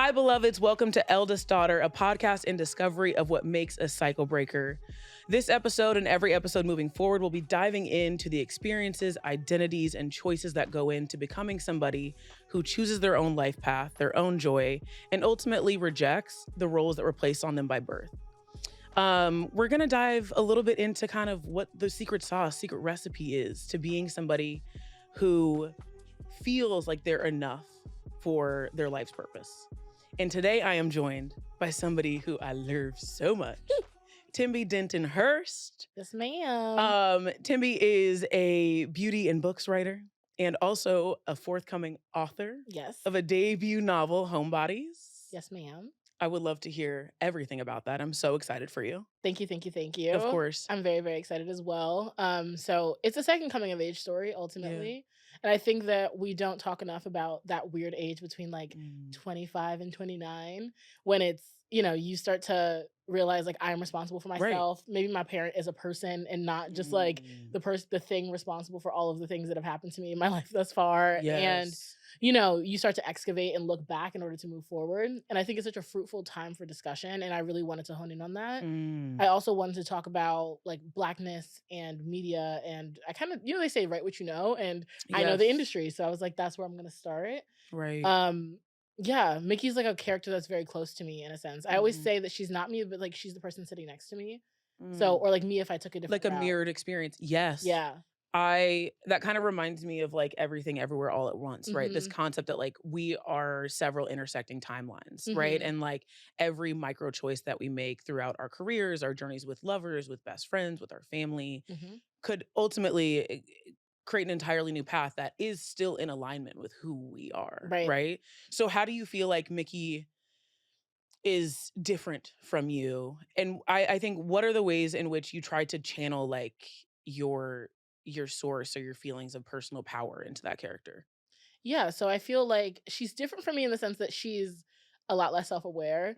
Hi, beloveds. Welcome to Eldest Daughter, a podcast in discovery of what makes a cycle breaker. This episode and every episode moving forward will be diving into the experiences, identities, and choices that go into becoming somebody who chooses their own life path, their own joy, and ultimately rejects the roles that were placed on them by birth. We're going to dive a little bit into kind of what the secret sauce, secret recipe is to being somebody who feels like they're enough for their life's purpose. And today I am joined by somebody who I love so much, Tembe Denton-Hurst. Yes, ma'am. Tembe is a beauty and books writer and also a forthcoming author of a debut novel, Homebodies. Yes, ma'am. I would love to hear everything about that. I'm so excited for you. Thank you. Of course. I'm very, very excited as well. So it's a second coming of age story, ultimately. Yeah. And I think that we don't talk enough about that weird age between like 25 and 29 when it's, you know, you start to realize like I'm responsible for myself. Right. Maybe my parent is a person and not just like the thing responsible for all of the things that have happened to me in my life thus far. Yes. And you know, you start to excavate and look back in order to move forward. And I think it's such a fruitful time for discussion. And I really wanted to hone in on that. I also wanted to talk about like Blackness and media. And I kind of, you know, they say write what you know. And I know the industry. So I was like, that's where I'm going to start. Right. Yeah, Mickey's like a character that's very close to me in a sense. I always say that she's not me, but like she's the person sitting next to me. So, or like me if I took a different like a route. mirrored experience. Yes. Yeah. That kind of reminds me of like Everything Everywhere All at Once, right? This concept that like we are several intersecting timelines, right? And like every micro choice that we make throughout our careers, our journeys with lovers, with best friends, with our family, could ultimately create an entirely new path that is still in alignment with who we are, right? So how do you feel like Mickey is different from you? And I think what are the ways in which you try to channel like your source or your feelings of personal power into that character? Yeah, so I feel like she's different from me in the sense that she's a lot less self-aware.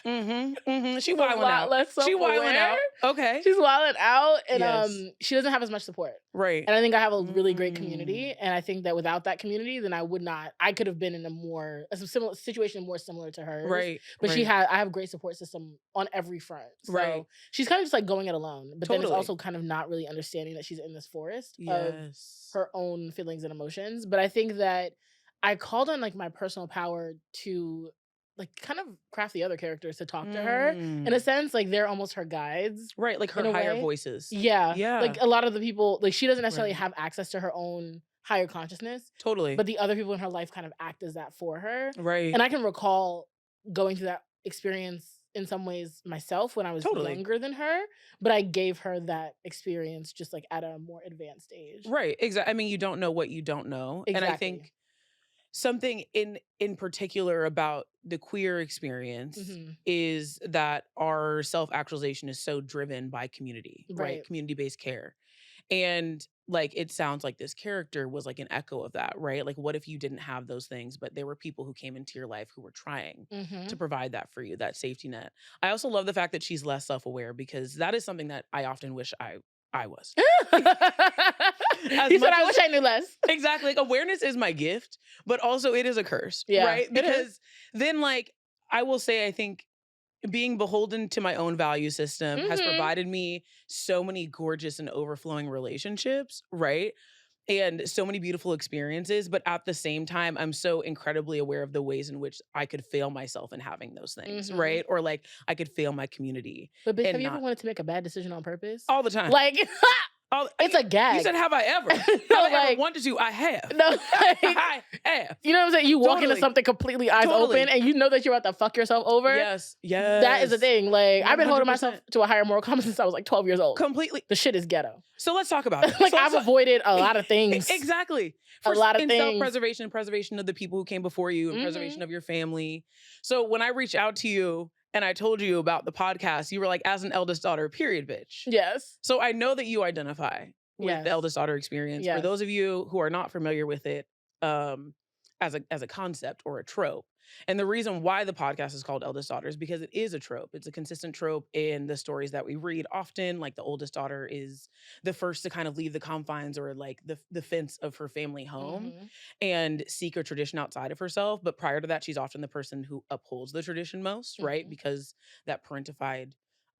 She wilding out. She wilding out. Okay. She's wilding out, and she doesn't have as much support. Right. And I think I have a really great community, and I think that without that community, then I could have been in a similar situation more similar to hers. Right. But I have a great support system on every front. So she's kind of just like going it alone, but then it's also kind of not really understanding that she's in this forest of her own feelings and emotions. But I think that I called on like my personal power to like kind of craft the other characters to talk to her in a sense, like they're almost her guides, right? Like her higher voices. Yeah. Like a lot of the people, like she doesn't necessarily have access to her own higher consciousness, totally, but the other people in her life kind of act as that for her, right? And I can recall going through that experience in some ways myself when I was younger than her, but I gave her that experience just like at a more advanced age, right? Exactly. I mean, you don't know what you don't know, and I think something in particular about the queer experience is that our self-actualization is so driven by community, right? Community-based care. And like, it sounds like this character was like an echo of that, right? Like, what if you didn't have those things, but there were people who came into your life who were trying to provide that for you, that safety net. I also love the fact that she's less self-aware, because that is something that I often wish I was. You said I wish I knew less. Exactly. Like, awareness is my gift, but also it is a curse, right? Because then like, I will say, I think being beholden to my own value system has provided me so many gorgeous and overflowing relationships, right? And so many beautiful experiences, but at the same time, I'm so incredibly aware of the ways in which I could fail myself in having those things, right? Or like I could fail my community. But bitch, have you ever wanted to make a bad decision on purpose? All the time. Like, it's a gag. You said, have I ever? Have I ever wanted to? I have. No, like, I have. You know what I'm saying? You walk into something completely eyes open and you know that you're about to fuck yourself over. Yes. That is the thing. Like, 100%. I've been holding myself to a higher moral compass since I was like 12 years old. Completely. The shit is ghetto. So let's talk about it. Like, I've avoided a lot of things. Exactly. A lot of things. Self-preservation and preservation of the people who came before you and preservation of your family. So when I reached out to you and I told you about the podcast, you were like, as an eldest daughter, period, bitch. Yes. So I know that you identify with the eldest daughter experience. For those of you who are not familiar with it, as a concept or a trope. And the reason why the podcast is called Eldest Daughter is because it is a trope. It's a consistent trope in the stories that we read often. Like the oldest daughter is the first to kind of leave the confines or like the fence of her family home and seek a tradition outside of herself. But prior to that, she's often the person who upholds the tradition most, right? Because that parentified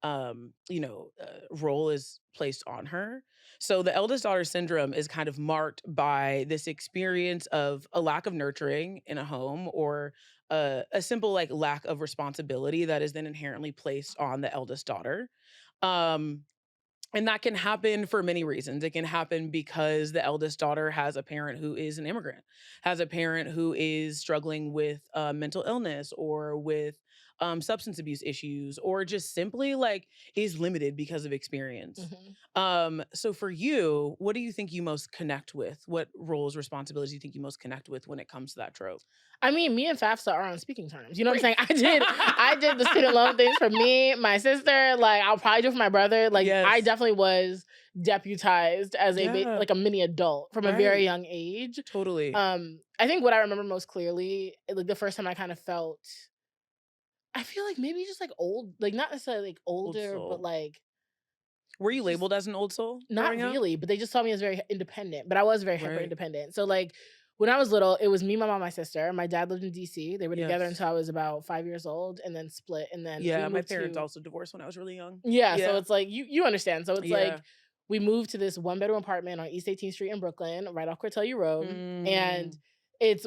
role is placed on her. So the eldest daughter syndrome is kind of marked by this experience of a lack of nurturing in a home or a simple like lack of responsibility that is then inherently placed on the eldest daughter. Um, and that can happen for many reasons. It can happen because the eldest daughter has a parent who is an immigrant, has a parent who is struggling with mental illness or with substance abuse issues, or just simply like is limited because of experience. So for you, what do you think you most connect with? What roles, responsibilities do you think you most connect with when it comes to that trope? I mean, me and FAFSA are on speaking terms. You know what I'm saying? I did the student loan things for me, my sister. Like, I'll probably do it for my brother. Like, I definitely was deputized as like a mini adult from a very young age. Totally. I think what I remember most clearly, like the first time I kind of felt, I feel like maybe just like old, like not necessarily like older, but like. Were you labeled as an old soul? Not really, but they just saw me as very independent. But I was very hyper independent. So like when I was little, it was me, my mom, my sister. My dad lived in DC. They were together until I was about 5 years old, and then split. And then my parents also divorced when I was really young. So it's like you understand. So it's like we moved to this 1-bedroom apartment on East 18th Street in Brooklyn, right off Cortelyou Road, and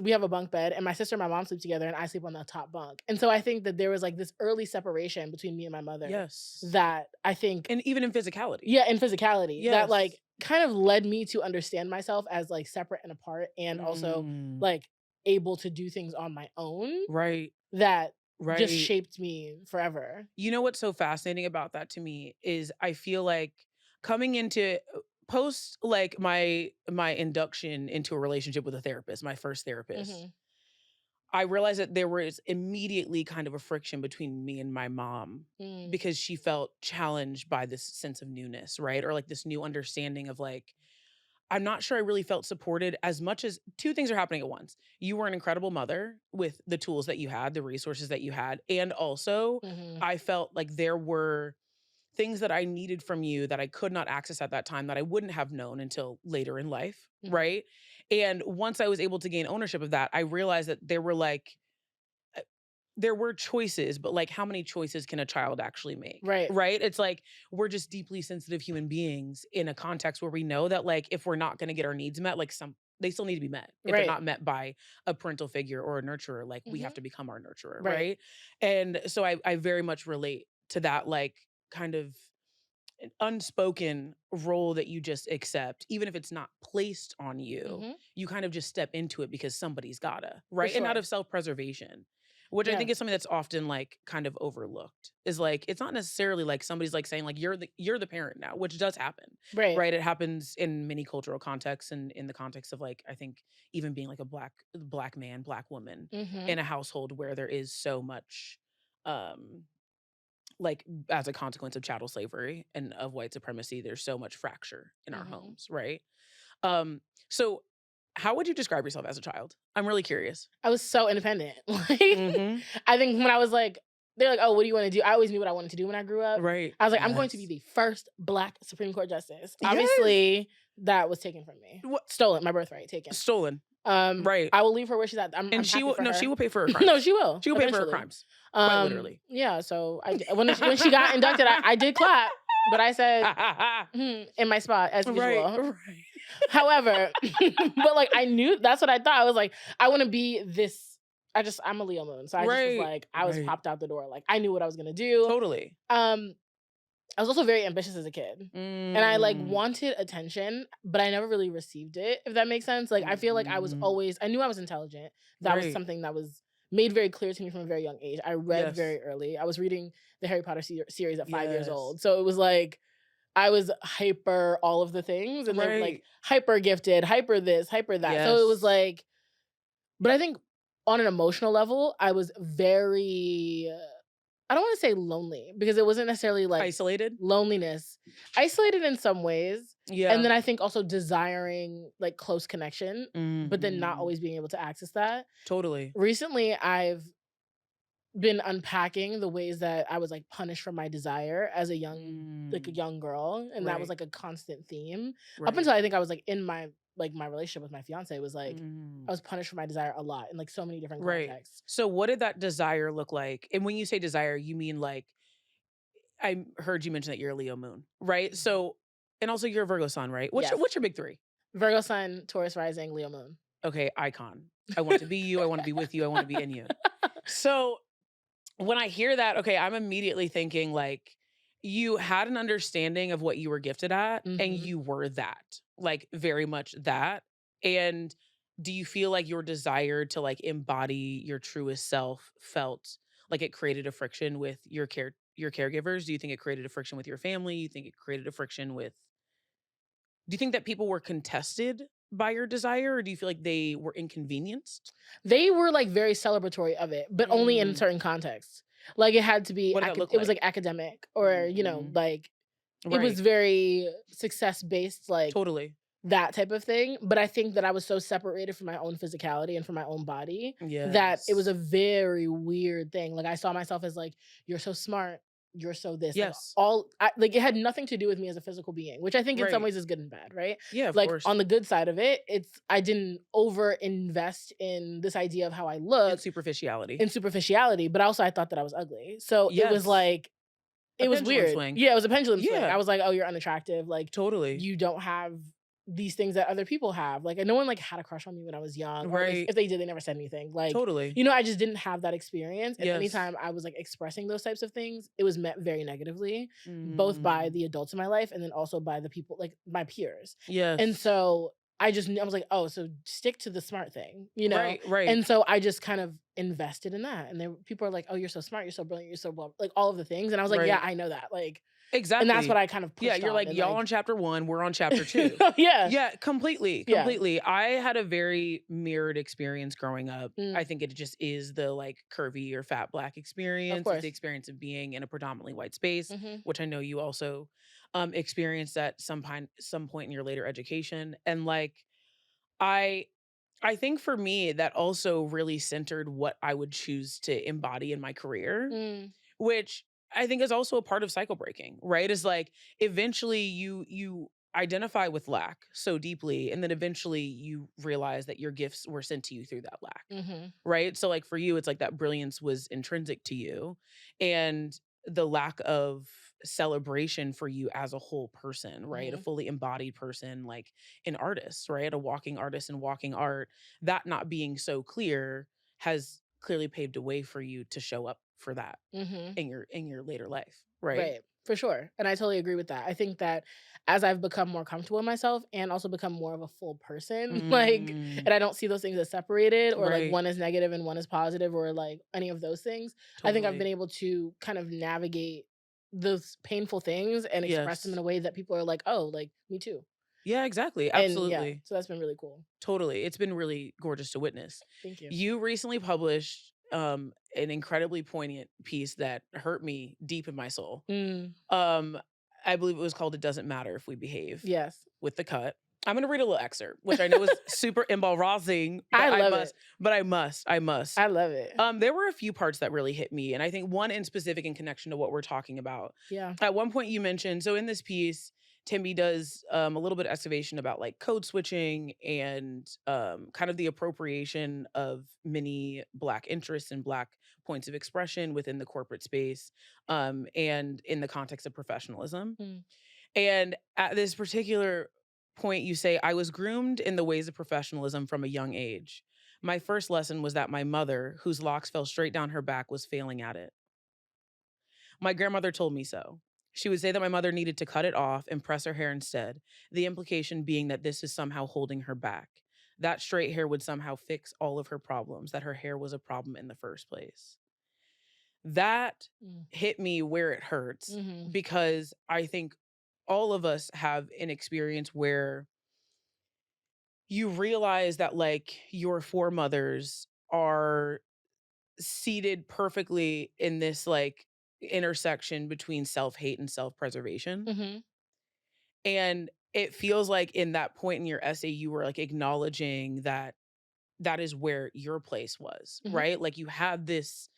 we have a bunk bed, and my sister and my mom sleep together, and I sleep on the top bunk. And so I think that there was like this early separation between me and my mother. That I think, and even in physicality. Yeah, in physicality. That like kind of led me to understand myself as like separate and apart, and also like able to do things on my own. That just shaped me forever. You know what's so fascinating about that to me is I feel like coming into post like my induction into a relationship with a therapist, my first therapist, I realized that there was immediately kind of a friction between me and my mom because she felt challenged by this sense of newness, right? Or like this new understanding of like, I'm not sure I really felt supported as much as two things are happening at once. You were an incredible mother with the tools that you had, the resources that you had. And also I felt like there were things that I needed from you that I could not access at that time that I wouldn't have known until later in life, right? And once I was able to gain ownership of that, I realized that there were choices, but like how many choices can a child actually make? Right? It's like we're just deeply sensitive human beings in a context where we know that like if we're not going to get our needs met, like they still need to be met. If they're not met by a parental figure or a nurturer, like we have to become our nurturer, right? And so I very much relate to that like kind of an unspoken role that you just accept, even if it's not placed on you, you kind of just step into it because somebody's gotta, right? And out of self-preservation, which I think is something that's often like kind of overlooked, is like, it's not necessarily like somebody's like saying like, you're the parent now, which does happen, right? It happens in many cultural contexts and in the context of like, I think even being like a black man, black woman in a household where there is so much, like as a consequence of chattel slavery and of white supremacy, there's so much fracture in our homes, right? So how would you describe yourself as a child? I'm really curious. I was so independent. Like I think when I was like, they're like, oh, what do you want to do? I always knew what I wanted to do when I grew up. Right. I was like, I'm going to be the first Black Supreme Court justice. Obviously, that was taken from me. Stolen. My birthright taken. Stolen. Right. I will leave her where she's at. And she will. No, she will pay for her crimes. No, she will. She will pay for her crimes. Quite literally. Yeah. So when she got inducted, I did clap, but I said in my spot as usual. Right. However, but like I knew that's what I thought. I was like, I want to be this. I'm a Leo moon, so I just was like, I was popped out the door. Like I knew what I was gonna do. Totally. I was also very ambitious as a kid. And I like wanted attention, but I never really received it, if that makes sense. Like I feel like I knew I was intelligent. That was something that was made very clear to me from a very young age. I read very early. I was reading the Harry Potter series at 5 years old. So it was like I was hyper all of the things, and then like hyper gifted, hyper this, hyper that. So it was like, but I think on an emotional level, I was very I don't want to say lonely because it wasn't necessarily like Isolated? loneliness, isolated in some ways. And Yeah. then I think also desiring like close connection, but then not Mhm. always being able to access that. Totally. Recently, I've been unpacking the ways that I was like punished for my desire as a Mm. young girl, and that was Right. like a constant theme up Right. until I think I was like in my relationship with my fiance was like Mm. I was punished for my desire a lot in like so many different Right. contexts. So what did that desire look like? And when you say desire, you mean like I heard you mention that you're a Leo moon, right? Mhm. So and also you're a Virgo sun, right? What's your Yes, what's your big 3? Virgo sun, Taurus rising, Leo moon. Okay, icon. I want to be you, I want to be with you, I want to be in you. So when I hear that, okay, I'm immediately thinking like you had an understanding of what you were gifted at and Hmm. you were that, like very much that. And do you feel like your desire to like embody your truest self felt like it created a friction with your caregivers? Do you think it created a friction with your family? You think it created a friction with Do you think that people were contested by your desire or do you feel like they were inconvenienced? They were like very celebratory of it, but only in Mm, certain contexts. Like it had to be, what did that look it was like? like academic or Mm, like it was right. very success based, like Totally. that type of thing. But I think that I was so separated from my own physicality and from my own body that it was a Yes. very weird thing. Like I saw myself as like, you're so smart, you're so this. Like Yes. like it had nothing to do with me as a physical being, which I think in some Right. ways is good and bad, right? Yeah, of Like on course. the good side of it, it's I didn't over invest in this idea of how I And looked superficiality. in superficiality, but also I thought that I was ugly. So it was Yes. like A it was pendulum weird. swing. Yeah, it was a pendulum swing. I Yeah, was like, "Oh, you're unattractive, like, totally. you don't have these things that other people have." Like, and no one, like, had a crush on me when I was young, or Right. if they did, they never said anything. Like, Totally. I just didn't have that experience, and Yes. anytime I was, like, expressing those types of things, it was met very negatively, both by Mm. the adults in my life and then also by the people like, my peers. And Yes. so, I was like, "Oh, so stick to the smart thing," you know? Right, right. And so I just kind of invested in that, and then people are like, "Oh, you're so smart, you're so brilliant, you're so blah," like, all of the things, and I was like, "Yeah, Right. I know that," like, and that's what Exactly. I kind of Yeah, pushed you're on like, and, "Y'all like on chapter 1, we're on chapter 2." yeah, Yeah, completely, yeah. completely. I had a very mirrored experience growing up. I Mm, think it just is the, like, curvy or fat Black of experience. It's the course. experience of being in a predominantly white space, Mhm, which I know you also, experienced at some point in your later education, and, like, I I think for me, that also really centered what I would choose to embody in my career, mm, which I think is also a part of cycle breaking, right? Is like eventually you identify with lack so deeply and then eventually you realize that your gifts were sent to you through that lack. mhm, Right? So like for you it's like that brilliance was intrinsic to you and the lack of celebration for you as a whole person, right? A mhm, fully embodied person like an artist, right? A walking artist and walking art, that not being so clear has clearly paved a way for you to show up for that mhm. in your later life, right? Right, for sure, and I totally agree with that. I think that as I've become more comfortable in myself and also become more of a full person, like, Mm, and I don't see those things as separated or like right. one is negative and one is positive or like any of those things, I think I've been Totally. able to kind of navigate those painful things and express them in Yes. a way that people are like, "Oh, like, me too." Yeah, exactly. And yeah, Absolutely. so that's been really cool. Totally. It's been really gorgeous to witness. Thank you. You recently published an incredibly poignant piece that hurt me deep in my soul. Mm, Um I believe it was called It Doesn't Matter If We Behave yes. with the cut. I'm going to read a little excerpt, which I know is super embarrassing, I love it. but I must. I must. I love it. There were a few parts that really hit me, and I think one in specific in connection to what we're talking about. Yeah. At one point, you mentioned so in this piece, Timmy does a little bit of excavation about like code switching and kind of the appropriation of many Black interests and Black points of expression within the corporate space, and in the context of professionalism. Mm, And at this particular point, you say, I was groomed in the ways of professionalism from a young age. My first lesson was that my mother, whose locks fell straight down her back, was failing at it. My grandmother told me so. She would say that my mother needed to cut it off and press her hair instead, the implication being that this is somehow holding her back. That straight hair would somehow fix all of her problems, that her hair was a problem in the first place. That mm, hit me where it hurts mhm, because I think all of us have an experience where you realize that like your foremothers are seated perfectly in this like intersection between self-hate and self-preservation. Mm-hmm. And it feels like in that point in your essay, you were like acknowledging that that is where your place was, Mm-hmm. right? Like you had this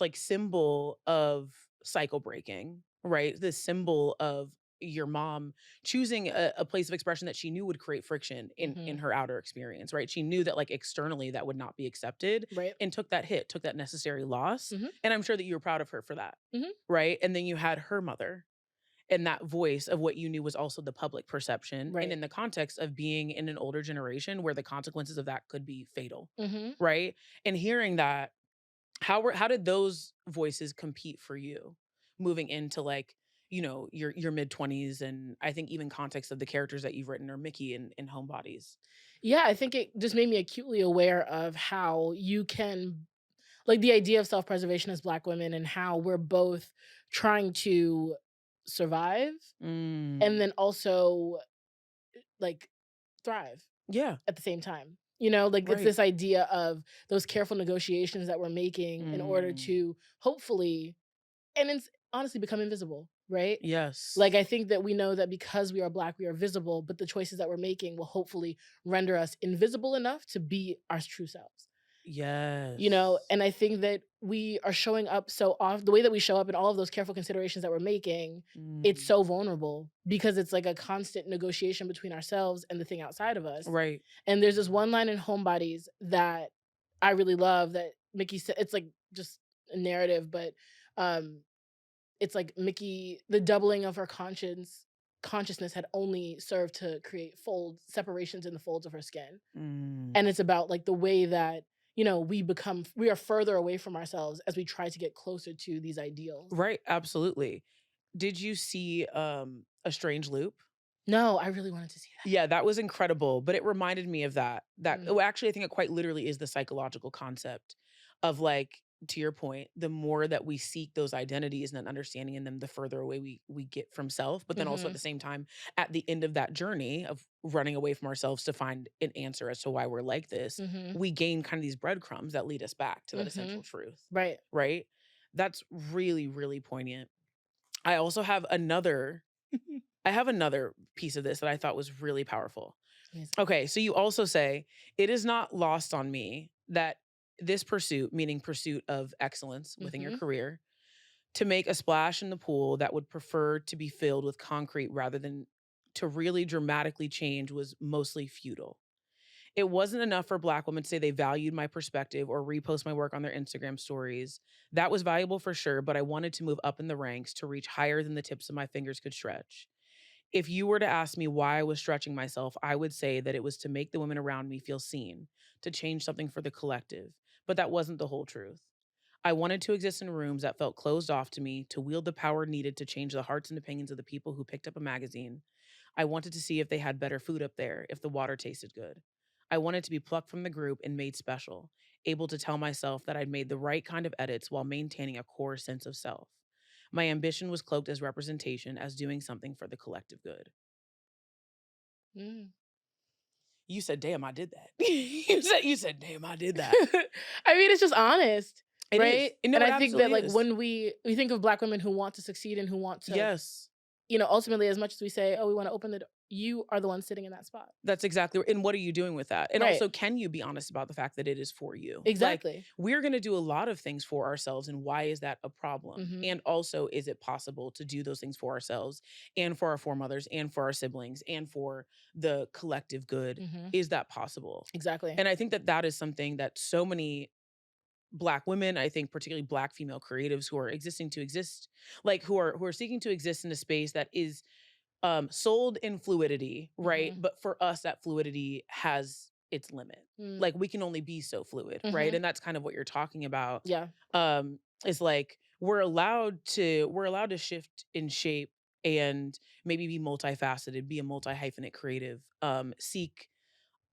like symbol of cycle breaking, right? This symbol of your mom choosing a place of expression that she knew would create friction in Mm-hmm. her outer experience, right? She knew that like externally that would not be accepted Right. and took that hit, took that necessary loss. Mm-hmm. And I'm sure that you were proud of her for that, Mm-hmm. right? And then you had her mother and that voice of what you knew was also the public perception and Right. in the context of being in an older generation where the consequences of that could be fatal, Mm-hmm. right? And hearing that, how did those voices compete for you moving into like, you know, your mid 20s, and I think even context of the characters that you've written, or Mickey in Homebodies. Yeah, I think it just made me acutely aware of how you can, like, the idea of self-preservation as Black women and how we're both trying to survive and Mm. then also, like, thrive Yeah, at the same time. You know, like, it's right. this idea of those careful negotiations that we're making in order Mm. to hopefully, and it's honestly become invisible, right? Like, Yes. I think that we know that because we are Black, we are visible, but the choices that we're making will hopefully render us invisible enough to be our true selves. You know, Yes. and I think that we are showing up so off the way that we show up in all of those careful considerations that we're making, it's Mm. so vulnerable because it's like a constant negotiation between ourselves and the thing outside of us. Right. And there's this one line in Homebodies that I really love that Mickey said. It's like just a narrative, but um it's like Mickey, the doubling of her consciousness had only served to create separations in the folds of her skin. Mm. And it's about like the way that, you know, we are further away from ourselves as we try to get closer to these ideals. Right, absolutely. Did you see A Strange Loop? No, I really wanted to see Yeah, that was incredible, but it reminded me of that. that. That oh, actually, I think it quite literally is the psychological concept of like, to your point, the more that we seek those identities and an understanding in them, the further away we get from self. But then also at Mhm. the same time, at the end of that journey of running away from ourselves to find an answer as to why we're like this, Mhm. we gain kind of these breadcrumbs that lead us back to that essential Mhm. truth. Right. Right? That's really, really poignant. I also have another I have another piece of this that I thought was really powerful. Amazing. Okay, so you also say, "It is not lost on me that this pursuit," meaning pursuit of excellence within your Mhm. career, "to make a splash in the pool that would prefer to be filled with concrete rather than to really dramatically change was mostly futile. It wasn't enough for Black women to say they valued my perspective or repost my work on their Instagram stories. That was valuable for sure, but I wanted to move up in the ranks to reach higher than the tips of my fingers could stretch. If you were to ask me why I was stretching myself, I would say that it was to make the women around me feel seen, to change something for the collective. But that wasn't the whole truth. I wanted to exist in rooms that felt closed off to me, to wield the power needed to change the hearts and opinions of the people who picked up a magazine. I wanted to see if they had better food up there, if the water tasted good. I wanted to be plucked from the group and made special, able to tell myself that I'd made the right kind of edits while maintaining a core sense of self. My ambition was cloaked as representation, as doing something for the collective good." Mm. You said, "Damn, I did that." You said, "Damn, I did that." I mean, it's just honest, It right? is. No, And it I think that absolutely like is. when we think of Black women who want to succeed and who want to, Yes. you know, ultimately, as much as we say, oh, we want to open the door, you are the one sitting in that spot. That's exactly, and what are you doing with that? And Right. also, can you be honest about the fact that it is for you? Like, Exactly. we're gonna do a lot of things for ourselves, and why is that a problem? Hmm. And also, is it possible to do those things for ourselves and for our foremothers and for our siblings and for the collective good? Hmm. Is that possible? Exactly. And I think that that is something that so many Black women, I think particularly Black female creatives who are existing to exist, like who are seeking to exist in a space that is sold in fluidity, right? Hmm. But for us, that fluidity has its limit. Mm. Like we can only be so fluid, right? Hmm. And that's kind of what you're talking about. Yeah. Is like we're allowed to shift in shape and maybe be multifaceted, be a multi hyphenate creative, seek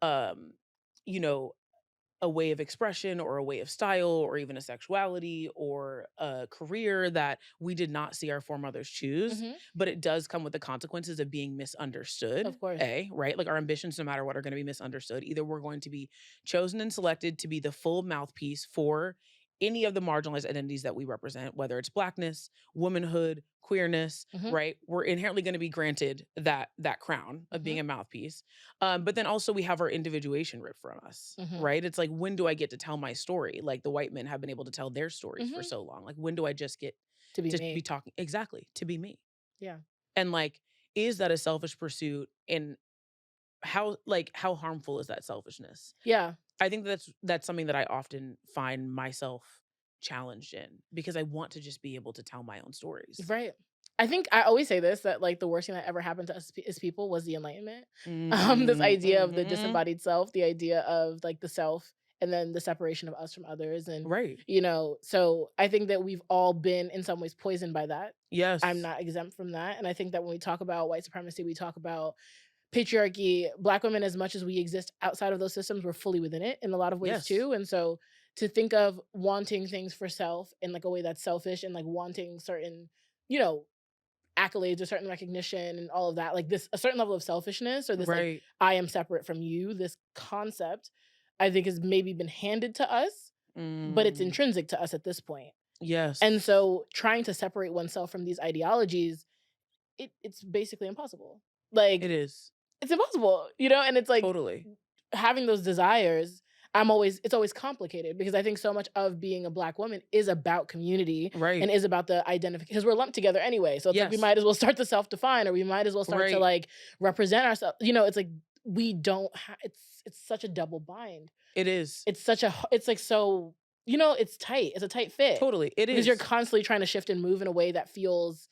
um, you know, a way of expression or a way of style or even a sexuality or a career that we did not see our foremothers choose, Hmm. but it does come with the consequences of being misunderstood. Of course. A, right? Like our ambitions, no matter what, are going to be misunderstood. Either we're going to be chosen and selected to be the full mouthpiece for any of the marginalized identities that we represent, whether it's Blackness, womanhood, queerness, right? We're inherently going to be granted that crown of being a mouthpiece. But then also we have our individuation ripped from us, right? It's like, when do I get to tell my story? Like the white men have been able to tell their stories for so long. Like, when do I just get to be to me. be talking? Exactly, to be me. Yeah. And like, is that a selfish pursuit? And how harmful is that selfishness? Yeah. I think that's something that I often find myself challenged in, because I want to just be able to tell my own stories. Right. I think I always say this, that like the worst thing that ever happened to us as people was the Enlightenment. This idea of the disembodied self, the idea of like the self, and then the separation of us from others. And, Right. you know, so I think that we've all been in some ways poisoned by that. Yes. I'm not exempt from that. And I think that when we talk about white supremacy, we talk about patriarchy. Black women, as much as we exist outside of those systems, we're fully within it in a lot of ways too. And so to think of wanting things for self in like a way that's selfish, and like wanting certain, you know, accolades or certain recognition and all of that, like this, a certain level of selfishness, or this like, I am separate from you, this concept, I think has maybe been handed to us, but it's intrinsic to us at this point. Yes. And so trying to separate oneself from these ideologies, it's basically impossible. Like, it is. It's impossible, you know? And it's like, totally, having those desires, it's always complicated, because I think so much of being a Black woman is about community, right? And is about the identification, because we're lumped together anyway. So it's like, we might as well start to self-define, or we might as well start to like represent ourselves. You know, it's like, we don't it's such a double bind. It is. It's like, so, you know, it's tight. It's a tight fit. Totally. It is. Because you're constantly trying to shift and move in a way that feels,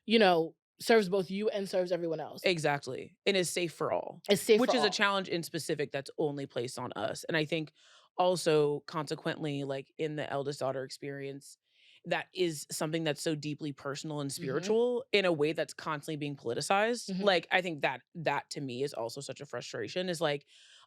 you know, serves both you and serves everyone else. Exactly. And is safe for all. It's safe which for is all. a challenge in specific that's only placed on us. And I think also consequently, like in the eldest daughter experience, that is something that's so deeply personal and spiritual in a way that's constantly being politicized. Like, I think that to me is also such a frustration, is like,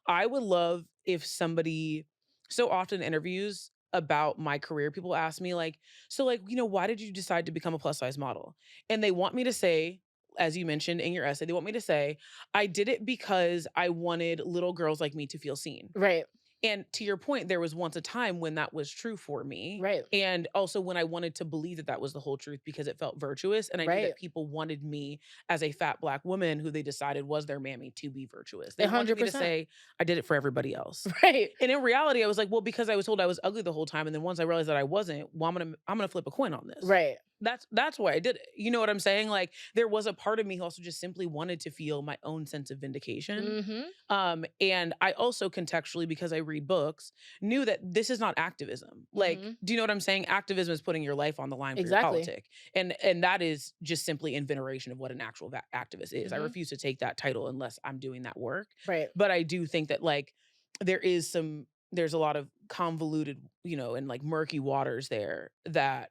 I would love if somebody, so often in interviews about my career, people ask me like, so like, you know, why did you decide to become a plus size model? And they want me to say, as you mentioned in your essay, they want me to say, I did it because I wanted little girls like me to feel seen. Right. And to your point, there was once a time when that was true for me. Right. And also when I wanted to believe that that was the whole truth, because it felt virtuous. And I knew that people wanted me as a fat Black woman who they decided was their mammy to be virtuous. They 100%. Wanted me to say, I did it for everybody else. Right. And in reality, I was like, well, because I was told I was ugly the whole time. And then once I realized that I wasn't, well, I'm gonna flip a coin on this. Right. That's why I did it. You know what I'm saying? Like, there was a part of me who also just simply wanted to feel my own sense of vindication. And I also contextually, because I read books, knew that this is not activism. Like, do you know what I'm saying? Activism is putting your life on the line for your politic. And that is just simply in veneration of what an actual activist is. I refuse to take that title unless I'm doing that work. Right. But I do think that like there's a lot of convoluted, you know, and like murky waters there that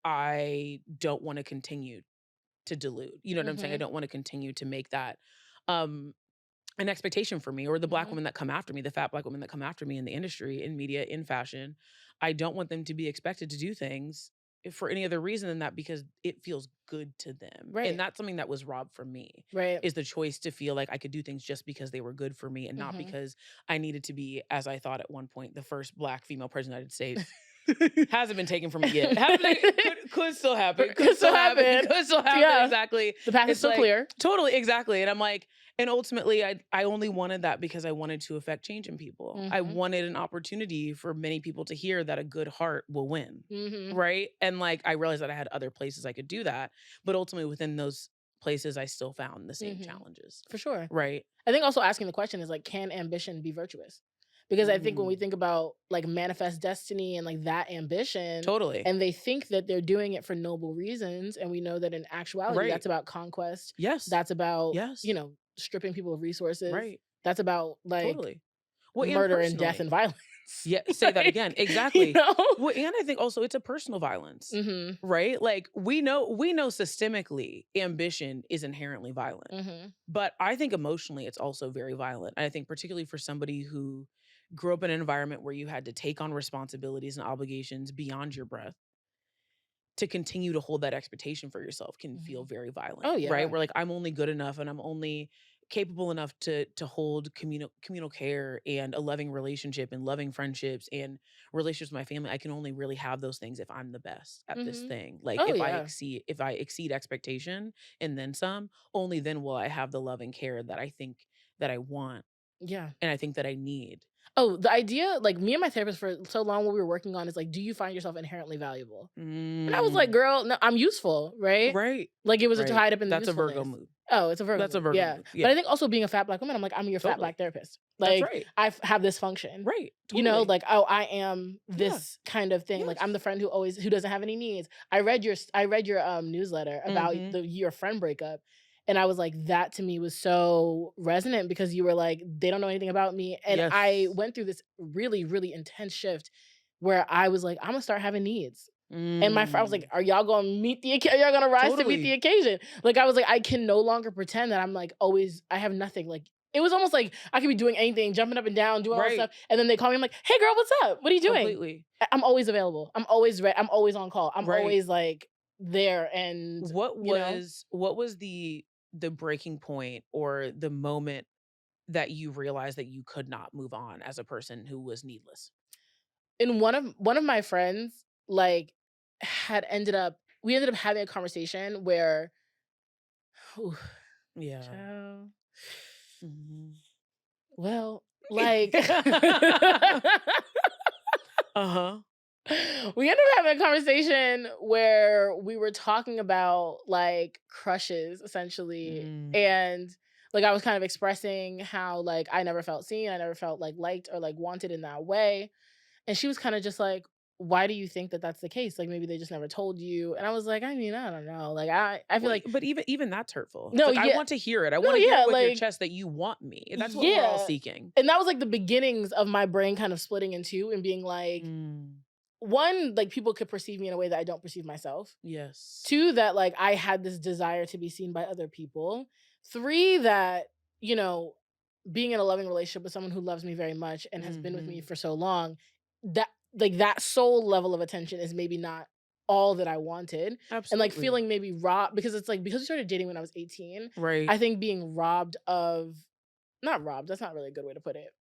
I don't want to continue to dilute. You know what I'm saying? I don't want to continue to make that an expectation for me, or the Black women that come after me, the fat Black women that come after me in the industry, in media, in fashion. I don't want them to be expected to do things for any other reason than that, because it feels good to them. Right. And that's something that was robbed from me. Right. Is the choice to feel like I could do things just because they were good for me, and not because I needed to be, as I thought at one point, the first Black female president of the United States. Hasn't been taken from me yet. Could still happen. Could still happen. Could still happen. Yeah. Exactly. The path is still clear. Totally. Exactly. And I'm like, and ultimately, I only wanted that because I wanted to affect change in people. I wanted an opportunity for many people to hear that a good heart will win. Right. And like, I realized that I had other places I could do that. But ultimately, within those places, I still found the same challenges. For sure. Right. I think also asking the question is like, can ambition be virtuous? Because I think when we think about like manifest destiny and like that ambition, totally, and they think that they're doing it for noble reasons, and we know that in actuality, that's about conquest. Yes, that's about you know, stripping people of resources. Right. That's about like murder and death and violence. Yeah, say that again. Exactly. You know? Well, and I think also it's a personal violence, right? Like we know systemically ambition is inherently violent, but I think emotionally it's also very violent. And I think particularly for somebody who grew up in an environment where you had to take on responsibilities and obligations beyond your breath, to continue to hold that expectation for yourself can feel very violent. Oh, yeah. Right? Where like, I'm only good enough and I'm only capable enough to hold communal care and a loving relationship and loving friendships and relationships with my family. I can only really have those things if I'm the best at this Mhm. thing. Like Oh, yeah. if I exceed expectation and then some, only then will I have the loving care that I think that I want Yeah. and I think that I need. Oh, the idea, like, me and my therapist for so long what we were working on is, like, do you find yourself inherently valuable? And I was like, Mm, "Girl, no, I'm useful," right? right. Like, it was Right. tied up in the That's a Virgo usefulness. move. Oh, it's a Virgo That's a move, Virgo yeah. move. But Yeah. I think also being a fat Black woman, I'm like, "I'm your fat Totally. Black therapist." That's Like, right. have this function. Right. You know, Totally. like, "Oh, I am Yeah. this kind of thing." Like, I'm the Yes. friend who doesn't have any needs. I read your, newsletter about Mhm. your friend breakup, and I was like, that to me was so resonant because you were like, "They don't know anything about me." And I Yes. went through this really, really intense shift where I was like, "Imma start having needs." And my friend I was like, Mm. "Are y'all gonna are y'all gonna rise to meet the Totally. occasion?" Like, I was like, "I can no longer pretend that I'm, like, always I have nothing." Like, it was almost like I could be doing anything, jumping up and down, doing all this Right. stuff, and then they call me, I'm like, "Hey, girl, what's up? What are you doing?" Completely. I'm always available. I'm always I'm always on call. I'm Right. always, like, there and, you know? What was the breaking point or the moment that you realized that you could not move on as a person who was needless? And one of my friends, like, had ended up we ended up having a conversation where ooh, Yeah. child. Mhm. Well, like Uh-huh. we ended up having a conversation where we were talking about like crushes essentially. Mm. And like I was kind of expressing how like I never felt seen, I never felt like liked or like wanted in that way. And she was kind of just like, why do you think that that's the case? Like maybe they just never told you. And I was like, I mean, I don't know. Like I feel Well, like but even that's hurtful. It's no, like I yeah, want to hear it. I no, want to hear yeah, it with your like chest that you want me. That's what we're all yeah. seeking. And that was like the beginnings of my brain kind of splitting in two and being like, Mm. one, like people could perceive me in a way that I don't perceive myself. Yes. Two, that like I had this desire to be seen by other people. Three, that, you know, being in a loving relationship with someone who loves me very much and has been with me Mhm. for so long, that like that soul level of attention is maybe not all that I wanted. And like Absolutely. feeling maybe robbed because it's like because we started dating when I was 18, Right. I think being robbed of not robbed, that's not really a good way to put it.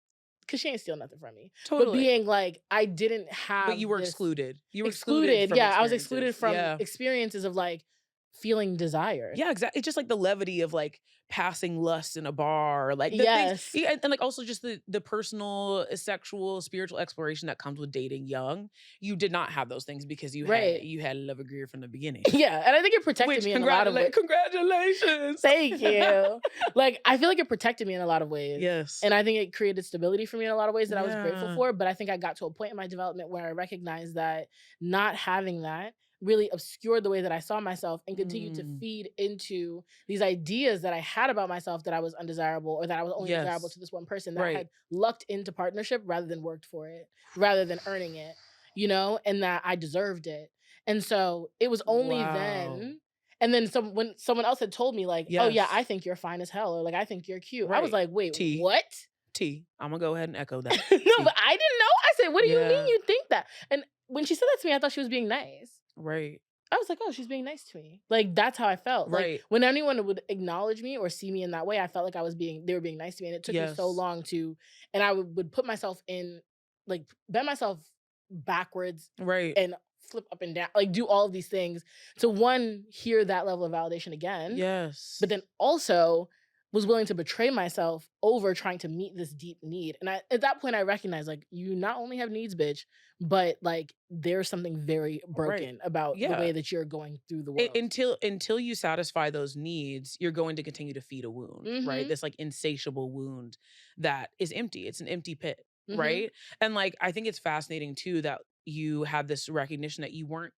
Cause she ain't steal nothing from me. But Totally. being like, I didn't But you have were this excluded. You were excluded excluded. from Yeah, I was excluded experiences. from Yeah. experiences of like feeling desire. Yeah, exactly. It's just like the levity of like passing lust in a bar, or like the things, Yes. yeah, and like also just the personal, sexual, spiritual exploration that comes with dating young. You did not have those things because Right. you had love agreear from the beginning. Yeah. And I think it protected Which me in a lot of ways. congratulations. Thank you. Like, I feel like it protected me in a lot of ways. Yes. And I think it created stability for me in a lot of ways that I was grateful Yeah. for. But I think I got to a point in my development where I recognized that not having that really obscured the way that I saw myself and continued to Mm. feed into these ideas that I had about myself that I was undesirable or that I was only desirable Yes. to this one person that Right. had lucked into partnership rather than worked for it, rather than earning it, you know, and that I deserved it. And so it was only Wow. then and then when someone else had told me like, "Oh yeah, I Yes. think you're fine as hell," or like, "I think you're cute." I was Right. like, "Wait, T. what?" T. I'm gonna go ahead and echo that. No, but T. I didn't know. I said, "What do you mean Yeah. you think that?" And when she said that to me, I thought she was being nice. Right. I was like, "Oh, she's being nice to me." Like that's how I felt. Like Right. when anyone would acknowledge me or see me in that way, I felt like they were being nice to me, and it took me so Yes. long to, and I would put myself in, like bend myself backwards Right. and flip up and down, like do all of these things to one hear that level of validation again, Yes. but then also was willing to betray myself over trying to meet this deep need. And at that point, I recognized like you not only have needs, bitch, but like there's something very Right. broken about the Yeah. way that you're going through the world. Until you satisfy those needs, you're going to continue to feed a wound, right? Mm-hmm. This like insatiable wound that is empty. It's an empty pit, Mm-hmm. right? And like I think it's fascinating too that you have this recognition that you weren't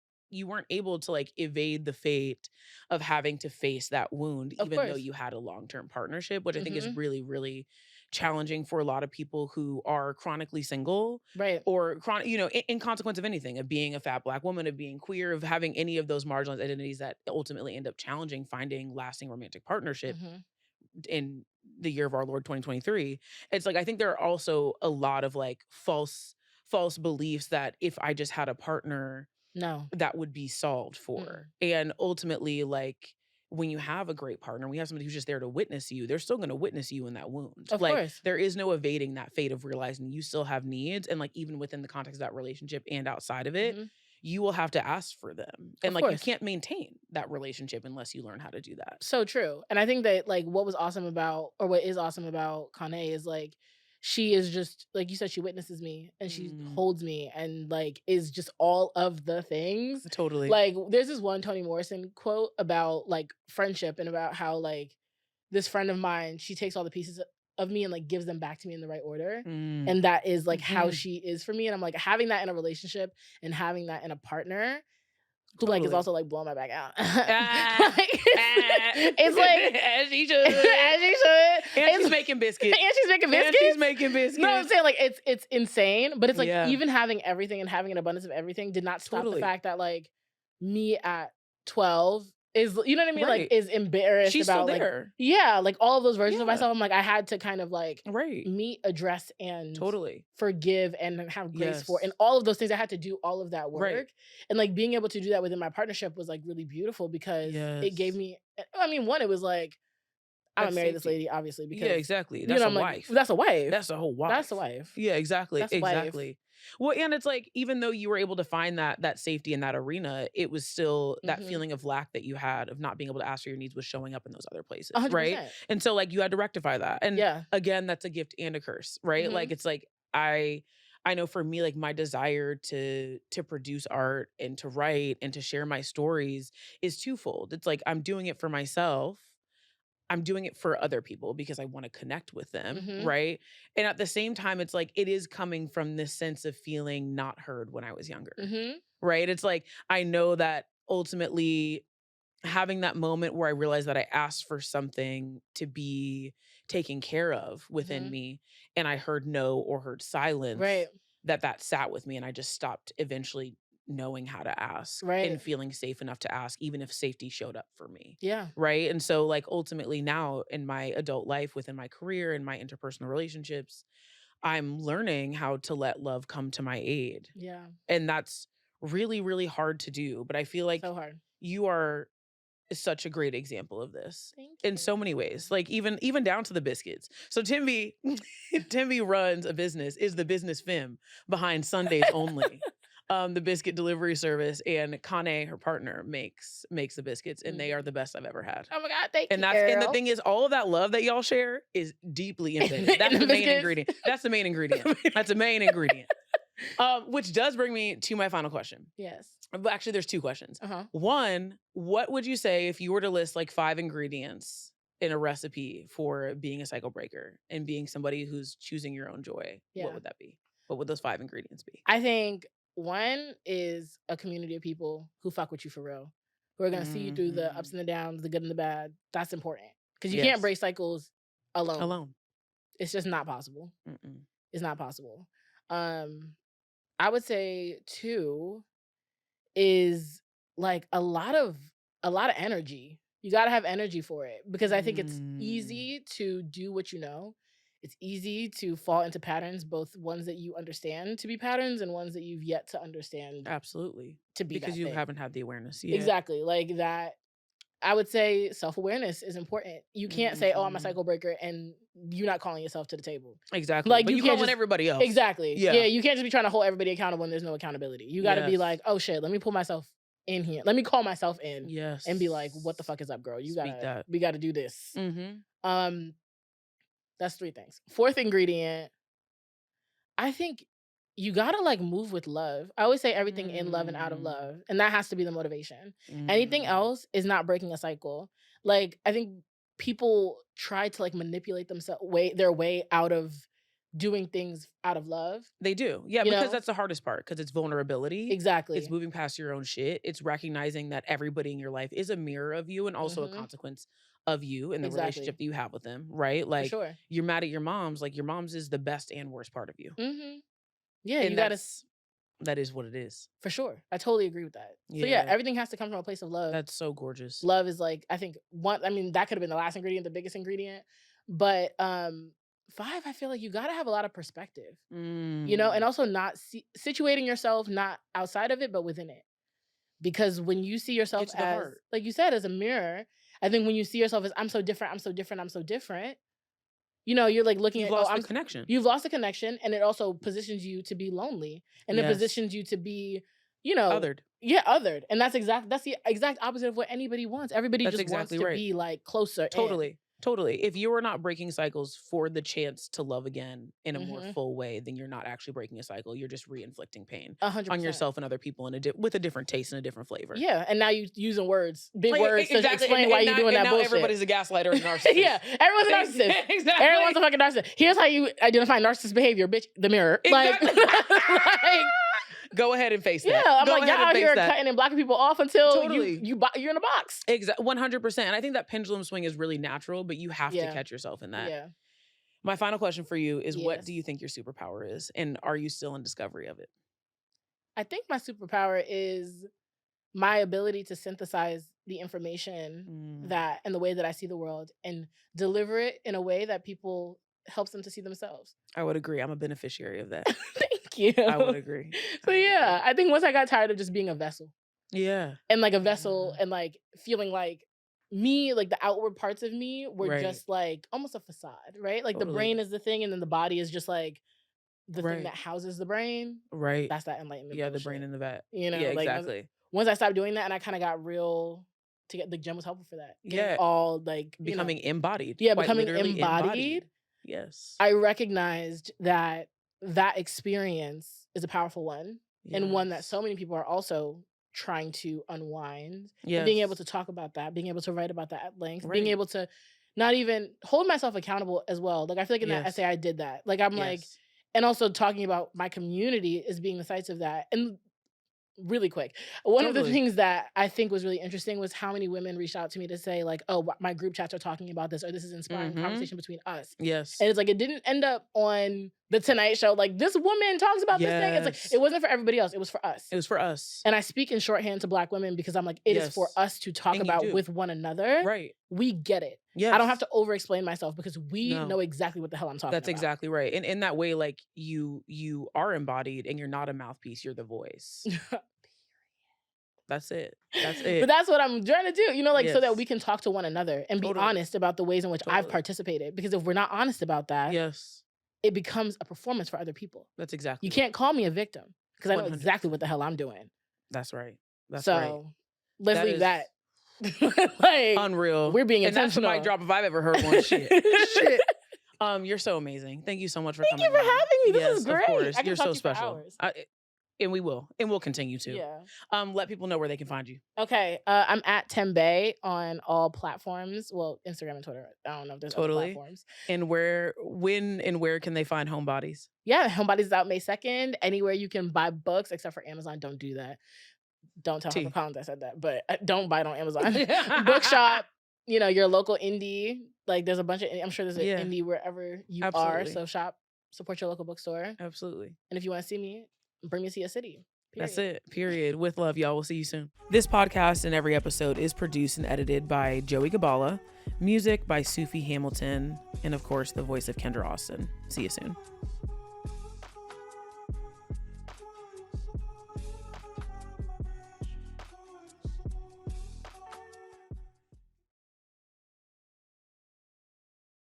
able to like evade the fate of having to face that wound Of even though course. you had a long-term partnership, which I think is Mm-hmm. really challenging for a lot of people who are chronically single Right. or chronic, in consequence of anything, of being a fat Black woman, of being queer, of having any of those marginalized identities that ultimately end up challenging finding lasting romantic partnership Mm-hmm. in the year of our Lord 2023. It's like I think there are also a lot of like false beliefs that if I just had a partner No. that would be solved Mm-mm. for. And ultimately, like when you have a great partner, we have somebody who's just there to witness you, they're still going to witness you in that wound. Of like course. there is no evading that fate of realizing you still have needs. And like even within the context of that relationship and outside of it, you will have to ask for them. And Of like you course. can't maintain that relationship unless you learn how to do that. So true. And I think that like what is awesome about Kane is like she is just like you said, she witnesses me and she holds me and like is just all of the things. Totally. Like there's this one Toni Morrison quote about like friendship and about how like this friend of mine, she takes all the pieces of me and like gives them back to me in the right order. And that is like how she is for me. And I'm like having that in a relationship and having that in a partner who like is also like blowing my back out. It's like as she should. As she should. And she's making biscuits. And she's making biscuits. And she's making biscuits. No, I'm saying like it's insane. But it's like even having everything and having an abundance of everything did not stop the fact that like me at 12 is, you know what I mean? Right. Like is embarrassed She's about still there. like like all of those versions of myself. I'm like, I had to kind of like right. meet, address, and totally forgive and have grace for, and all of those things. I had to do all of that work. Right. And like being able to do that within my partnership was like really beautiful because it gave me, I mean, one, it was like, I'm gonna marry this lady, obviously, because exactly. That's a wife. That's a wife. That's a whole wife. That's a wife. Yeah, exactly. That's a wife. Exactly. Well, and it's like, even though you were able to find that safety in that arena, it was still that feeling of lack that you had of not being able to ask for your needs was showing up in those other places. 100%. Right. And so like you had to rectify that. And again, that's a gift and a curse, right? Like it's like I know for me, like my desire to produce art and to write and to share my stories is twofold. It's like I'm doing it for myself. I'm doing it for other people because I want to connect with them, right? And at the same time, it's like it is coming from this sense of feeling not heard when I was younger, right? It's like I know that ultimately having that moment where I realized that I asked for something to be taken care of within me and I heard no or heard silence, right? That sat with me and I just stopped eventually knowing how to ask and feeling safe enough to ask, even if safety showed up for me. Yeah. Right. And so like ultimately now in my adult life, within my career and my interpersonal relationships, I'm learning how to let love come to my aid. Yeah. And that's really, really hard to do. But I feel like so hard. You are such a great example of this. Thank you. In so many ways, like even down to the biscuits. So Tembe runs a business, is the business femme behind Sundays Only. The biscuit delivery service, and Kane, her partner, makes the biscuits, and they are the best I've ever had. Oh my God, thank you. And the thing is, all of that love that y'all share is deeply embedded. That's the main ingredient. That's the main ingredient. That's the main ingredient. Which does bring me to my final question. Yes. But actually, there's two questions. One, what would you say if you were to list like 5 ingredients in a recipe for being a cycle breaker and being somebody who's choosing your own joy? Yeah. What would that be? What would those 5 ingredients be? I think one is a community of people who fuck with you for real, who are going to see you through the ups and the downs, the good and the bad. That's important because you can't break cycles alone. It's just not possible. It's not possible. I would say 2 is like a lot of energy. You got to have energy for it because I think it's easy to do what you know. It's easy to fall into patterns, both ones that you understand to be patterns and ones that you've yet to understand. Absolutely. To be because that you thing. haven't had the awareness yet. Exactly. Like that. I would say self-awareness is important. You can't say, oh, I'm a cycle breaker and you're not calling yourself to the table. Exactly. Like but you can't calling everybody else. Exactly. Yeah. You can't just be trying to hold everybody accountable when there's no accountability. You got to be like, oh shit, let me pull myself in here. Let me call myself in. Yes. And be like, what the fuck is up, girl? We got to do this. That's 3 things. 4th ingredient, I think you gotta like move with love. I always say everything in love and out of love. And that has to be the motivation. Anything else is not breaking a cycle. Like I think people try to like manipulate their way out of doing things out of love. They do. Yeah, because that's the hardest part, because it's vulnerability. Exactly. It's moving past your own shit. It's recognizing that everybody in your life is a mirror of you and also a consequence of you and the relationship that you have with them, right? Like you're mad at your mom's, like your mom's is the best and worst part of you. Yeah, and that is what it is. For sure. I totally agree with that. So yeah, everything has to come from a place of love. That's so gorgeous. Love is like, I think that could have been the last ingredient, the biggest ingredient. But 5, I feel like you got to have a lot of perspective, you know, and also not situating yourself, not outside of it, but within it. Because when you see yourself as, like you said, as a mirror, I think when you see yourself as I'm so different, I'm so different, I'm so different, you know, you're like looking You've at lost the connection. You've lost the connection, and it also positions you to be lonely, and it positions you to be, you know, othered. Yeah, othered, and that's the exact opposite of what anybody wants. Everybody just wants to be like closer. Totally. If you are not breaking cycles for the chance to love again in a more full way, then you're not actually breaking a cycle. You're just re-inflicting pain 100%. on yourself and other people with a different taste and a different flavor. Yeah, and now you using big words to explain why you're doing that bullshit. Everybody's a gaslighter and narcissist. Yeah, everyone's a narcissist. Exactly. Everyone's a fucking narcissist. Here's how you identify narcissist behavior, bitch. The mirror. Exactly. Like go ahead and face that. Yeah, I'm like, y'all out here cutting and blocking people off until you're in a box. Exactly, 100%. And I think that pendulum swing is really natural, but you have to catch yourself in that. Yeah. My final question for you is, what do you think your superpower is? And are you still in discovery of it? I think my superpower is my ability to synthesize the information and the way that I see the world and deliver it in a way that people helps them to see themselves. I would agree. I'm a beneficiary of that. Thank you. I would agree. So yeah, I think once I got tired of just being a vessel. Yeah. And like a vessel and like feeling like me, like the outward parts of me were just like almost a facade, right? Like the brain is the thing and then the body is just like the thing that houses the brain. Right. That's that enlightenment. Yeah, the brain in the vat. You know, yeah, like exactly. Once I stopped doing that and I kind of got real to get the gym was helpful for that. Yeah. All like becoming embodied. Yeah, becoming embodied. Yes. I recognized that experience is a powerful one and one that so many people are also trying to unwind. Yes. And being able to talk about that, being able to write about that at length, being able to not even hold myself accountable as well. Like I feel like in that essay I did that. Like I'm like, and also talking about my community as being the sites of that. And really quick, one of the things that I think was really interesting was how many women reached out to me to say like, oh, my group chats are talking about this, or this is inspiring conversation between us. Yes. And it's like, it didn't end up on the Tonight Show. Like this woman talks about this thing. It's like, it wasn't for everybody else. It was for us. It was for us. And I speak in shorthand to Black women because I'm like, it is for us to talk about with one another. Right. We get it. Yes. I don't have to over explain myself because we know exactly what the hell I'm talking about. That's exactly right. And in that way, like you are embodied and you're not a mouthpiece, you're the voice. That's it. But that's what I'm trying to do, you know, like so that we can talk to one another and be honest about the ways in which I've participated. Because if we're not honest about that, it becomes a performance for other people. That's exactly. You can't call me a victim because I know exactly what the hell I'm doing. That's right. That's so right. Let's leave that. Like unreal. We're being And intentional. that's a mic drop if I've ever heard one. Shit. Shit. You're so amazing. Thank you so much for coming. Thank you for having me. This is great. Of course. I can You're talk so to you for special. hours. And we will. And we'll continue to. Yeah. Let people know where they can find you. Okay. I'm at Tembe on all platforms. Well, Instagram and Twitter. I don't know if there's other platforms. And when and where can they find Homebodies? Yeah, Homebodies is out May 2nd. Anywhere you can buy books, except for Amazon. Don't do that. Don't tell HarperCollins I said that. But don't buy it on Amazon. Bookshop, you know, your local indie. Like there's a bunch of, I'm sure there's an indie wherever you are. So support your local bookstore. Absolutely. And if you want to see me, bring me to your city. Period. That's it. Period. With love, y'all. We'll see you soon. This podcast and every episode is produced and edited by Joey Geballa. Music by Sufi Hamilton. And of course, the voice of Kendra Austin. See you soon.